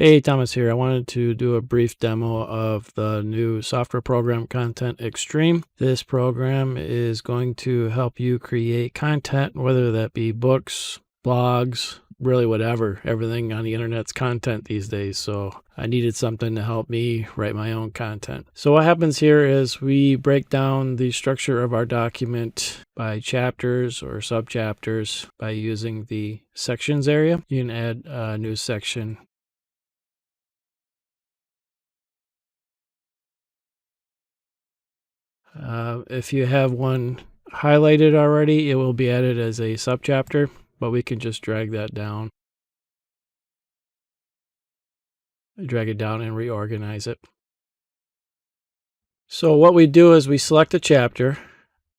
Hey, Thomas here. I wanted to do a brief demo of the new software program Content Extreme. This program is going to help you create content, whether that be books, blogs, really whatever. Everything on the internet's content these days. So I needed something to help me write my own content. So what happens here is we break down the structure of our document by chapters or subchapters by using the sections area. You can add a new section. If you have one highlighted already, it will be added as a subchapter, but we can just drag that down. Drag it down and reorganize it. So what we do is we select a chapter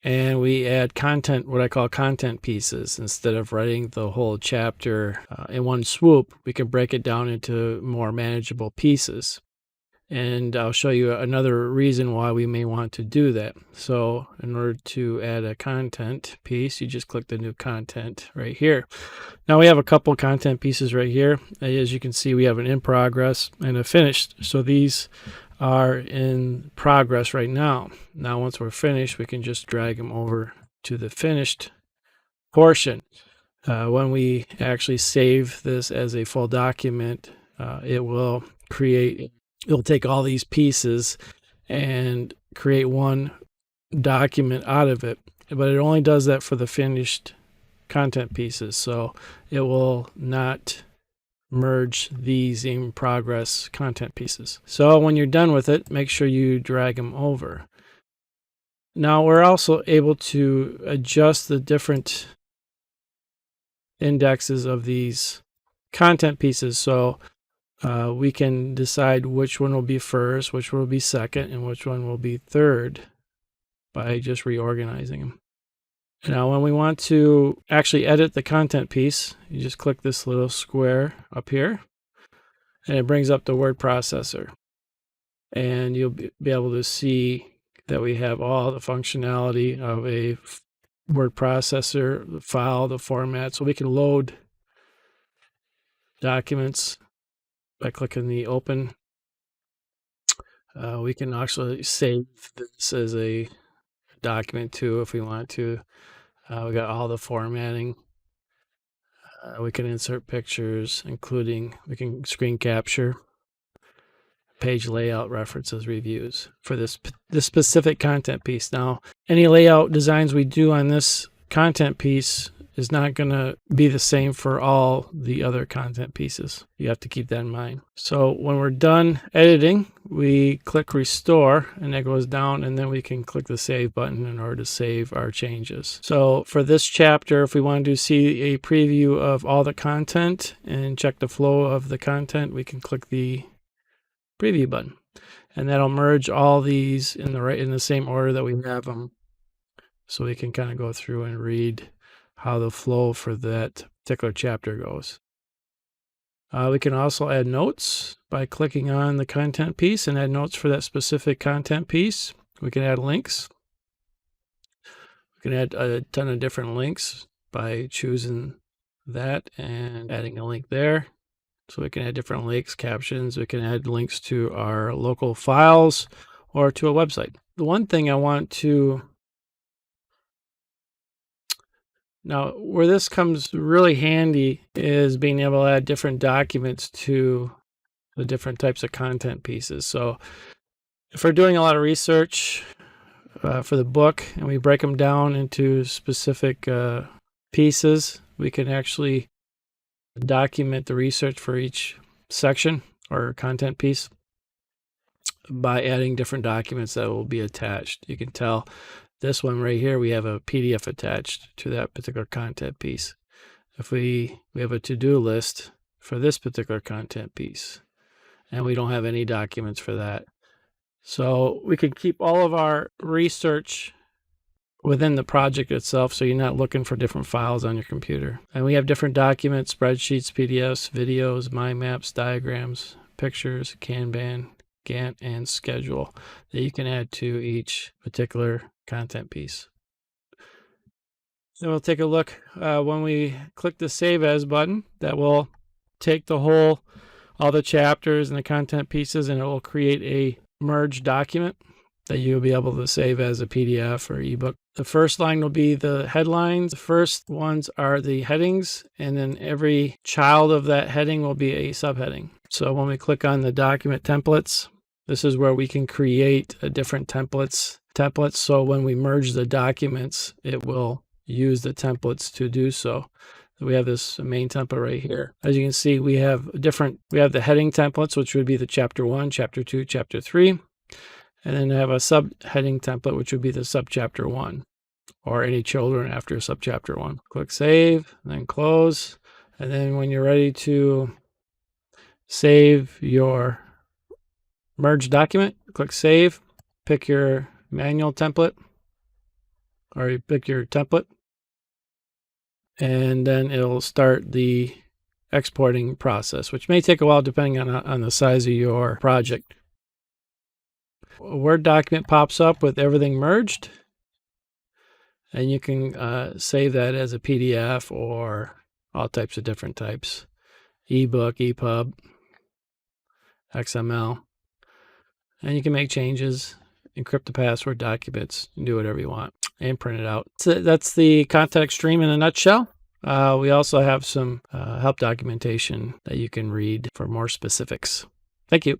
and we add content, what I call content pieces. Instead of writing the whole chapter in one swoop, we can break it down into more manageable pieces. And I'll show you another reason why we may want to do that. So in order to add a content piece, you just click the new content right here. Now we have a couple content pieces right here. As you can see, we have an in progress and a finished. So these are in progress right now. Now once we're finished, we can just drag them over to the finished portion. When we actually save this as a full document, it will it'll take all these pieces and create one document out of it, but it only does that for the finished content pieces. So it will not merge these in progress content pieces. So when you're done with it, make sure you drag them over. Now we're also able to adjust the different indexes of these content pieces. So we can decide which one will be first, which one will be second, and which one will be third by just reorganizing them. Now, when we want to actually edit the content piece, you just click this little square up here, and it brings up the word processor. And you'll be able to see that we have all the functionality of a word processor, the file, the format, so we can load documents by clicking the open. We can actually save this as a document too if we want to. We got all the formatting. We can insert pictures, including we can screen capture, page layout, references, reviews for this specific content piece. Now, any layout designs we do on this content piece is not going to be the same for all the other content pieces. You have to keep that in mind. So when we're done editing, we click restore and that goes down, and then we can click the save button in order to save our changes. So for this chapter, if we want to see a preview of all the content and check the flow of the content, we can click the preview button, and that'll merge all these in the same order that we have them. So we can kind of go through and read how the flow for that particular chapter goes. We can also add notes by clicking on the content piece and add notes for that specific content piece. We can add links. We can add a ton of different links by choosing that and adding a link there. So we can add different links, captions. We can add links to our local files or to a website. The one thing I want to Now, where this comes really handy is being able to add different documents to the different types of content pieces. So if we're doing a lot of research for the book and we break them down into specific pieces, we can actually document the research for each section or content piece by adding different documents that will be attached. You can tell this one right here, we have a PDF attached to that particular content piece. If we have a to-do list for this particular content piece, and we don't have any documents for that. So we can keep all of our research within the project itself, so you're not looking for different files on your computer. And we have different documents, spreadsheets, PDFs, videos, mind maps, diagrams, pictures, Kanban, Gantt, and schedule that you can add to each particular content piece. Then we'll take a look when we click the Save As button. That will take the whole all the chapters and the content pieces, and it will create a merged document that you'll be able to save as a PDF or ebook. The first line will be the headlines. The first ones are the headings, and then every child of that heading will be a subheading. So when we click on the document templates, this is where we can create different templates. So when we merge the documents, it will use the templates to do so. We have this main template right here. As you can see, we have the heading templates, which would be the chapter 1, chapter 2, chapter 3. And then I have a subheading template, which would be the subchapter 1, or any children after subchapter 1. Click save, and then close. And then when you're ready to save your merged document, click save, pick your manual template, or you pick your template, and then it'll start the exporting process, which may take a while depending on the size of your project. A Word document pops up with everything merged, and you can save that as a PDF or all types of different types: ebook, EPUB, XML. And you can make changes, encrypt the password documents, and do whatever you want, and print it out. So that's the content stream in a nutshell. We also have some help documentation that you can read for more specifics. Thank you.